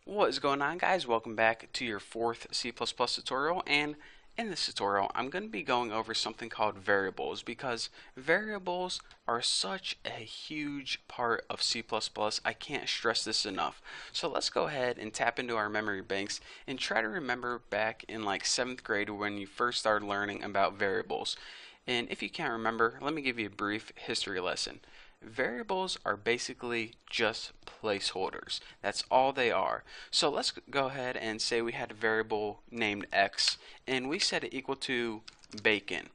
What is going on, guys? Welcome back to your fourth C++ tutorial, and in this tutorial I'm going to be going over something called variables, because variables are such a huge part of C++. I can't stress this enough. So let's go ahead and tap into our memory banks and try to remember back in like 7th grade when you first started learning about variables. And if you can't remember, let me give you a brief history lesson. Variables are basically just placeholders. That's all they are. So let's go ahead and say we had a variable named x and we set it equal to bacon.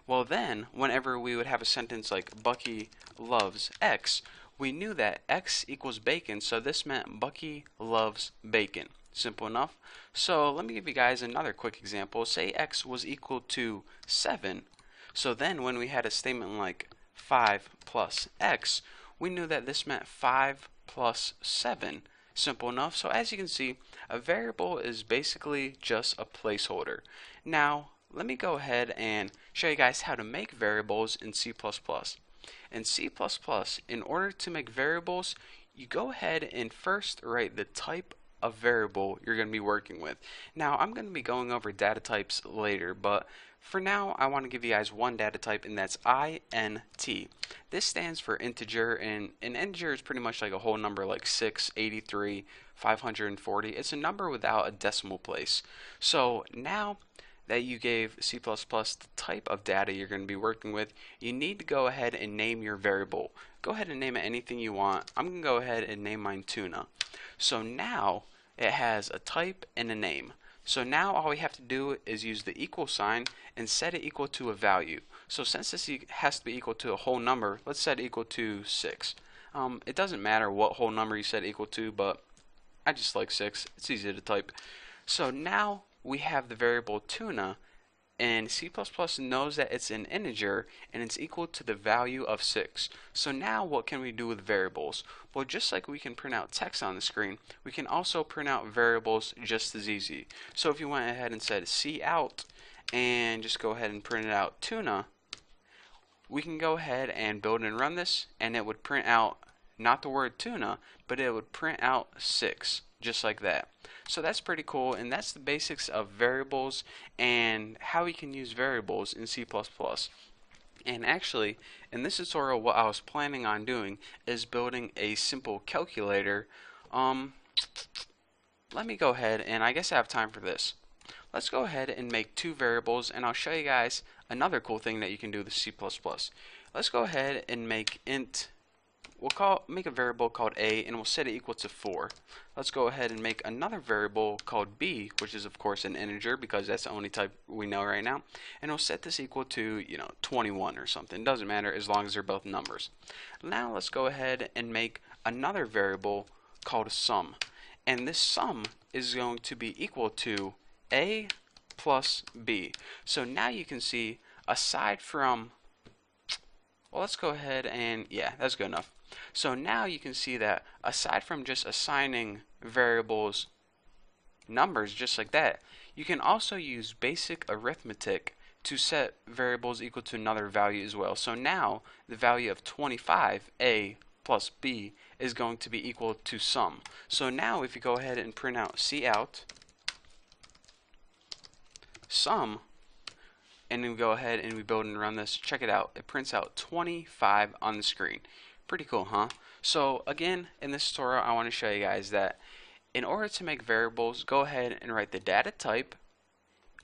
Well, then whenever we would have a sentence like Bucky loves x, we knew that x equals bacon, so this meant Bucky loves bacon. Simple enough. So let me give you guys another quick example. Say x was equal to 7. So then when we had a statement like 5 plus x, we knew that this meant 5 plus 7. Simple enough. So as you can see, a variable is basically just a placeholder. Now, let me go ahead and show you guys how to make variables in C++. In C++, in order to make variables, you go ahead and first write the type of variable you're going to be working with. Now, I'm going to be going over data types later, but for now, I want to give you guys one data type, and that's int. This stands for integer, and an integer is pretty much like a whole number like 6, 83, 540. It's a number without a decimal place. So now that you gave C++ the type of data you're going to be working with, you need to go ahead and name your variable. Go ahead and name it anything you want. I'm going to go ahead and name mine tuna. So now it has a type and a name. So now all we have to do is use the equal sign and set it equal to a value. So since this has to be equal to a whole number, let's set it equal to 6. It doesn't matter what whole number you set equal to, but I just like 6. It's easy to type. So now we have the variable tuna, and C++ knows that it's an integer and it's equal to the value of 6. So now what can we do with variables? Well, just like we can print out text on the screen, we can also print out variables just as easy. So if you went ahead and said cout and just go ahead and print it out tuna, we can go ahead and build and run this, and it would print out not the word tuna, but it would print out 6, just like that. So that's pretty cool, and that's the basics of variables and how we can use variables in C++. And actually, in this tutorial, what I was planning on doing is building a simple calculator. Let me go ahead, and I guess I have time for this. Let's go ahead and make two variables, and I'll show you guys another cool thing that you can do with C++. Let's go ahead and make make a variable called a, and we'll set it equal to 4. Let's go ahead and make another variable called b, which is of course an integer because that's the only type we know right now, and we'll set this equal to 21 or something. It doesn't matter as long as they're both numbers. Now let's go ahead and make another variable called sum, and this sum is going to be equal to a plus b. So now you can see, aside from, well, let's go ahead and, yeah, that's good enough. So now you can see that aside from just assigning variables numbers just like that, you can also use basic arithmetic to set variables equal to another value as well. So now the value of 25, a plus b, is going to be equal to sum. So now if you go ahead and print out cout sum, and then we go ahead and we build and run this, check it out. It prints out 25 on the screen. Pretty cool, huh? So again, in this tutorial, I want to show you guys that in order to make variables, go ahead and write the data type,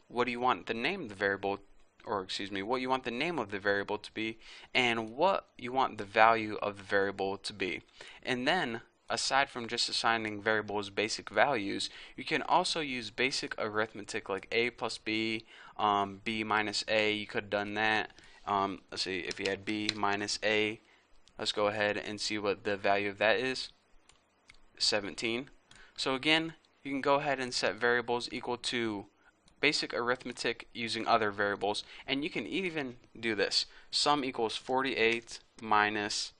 what do you want the name of the variable, or excuse me, what you want the name of the variable to be, and what you want the value of the variable to be. And then, aside from just assigning variables basic values, you can also use basic arithmetic like a plus b, b minus a. You could have done that. Let's see, if you had b minus a, let's go ahead and see what the value of that is. 17. So again, you can go ahead and set variables equal to basic arithmetic using other variables, and you can even do this. Sum equals 48 minus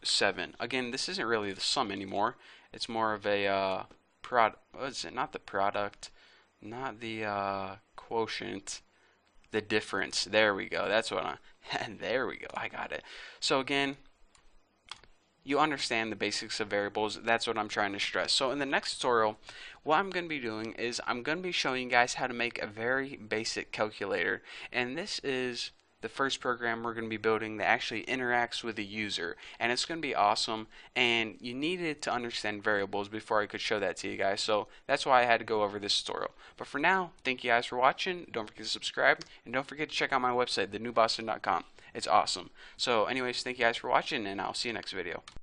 7. Again, this isn't really the sum anymore. It's more of a what is it? Not the product, not the quotient, the difference. There we go. That's what I. There we go. I got it. So again, you understand the basics of variables. That's what I'm trying to stress. So in the next tutorial, what I'm going to be doing is I'm going to be showing you guys how to make a very basic calculator, and this is the first program we're going to be building that actually interacts with the user, and it's going to be awesome. And you needed to understand variables before I could show that to you guys, so that's why I had to go over this tutorial. But for now, thank you guys for watching. Don't forget to subscribe, and don't forget to check out my website, thenewboston.com. It's awesome. So anyways, thank you guys for watching, and I'll see you next video.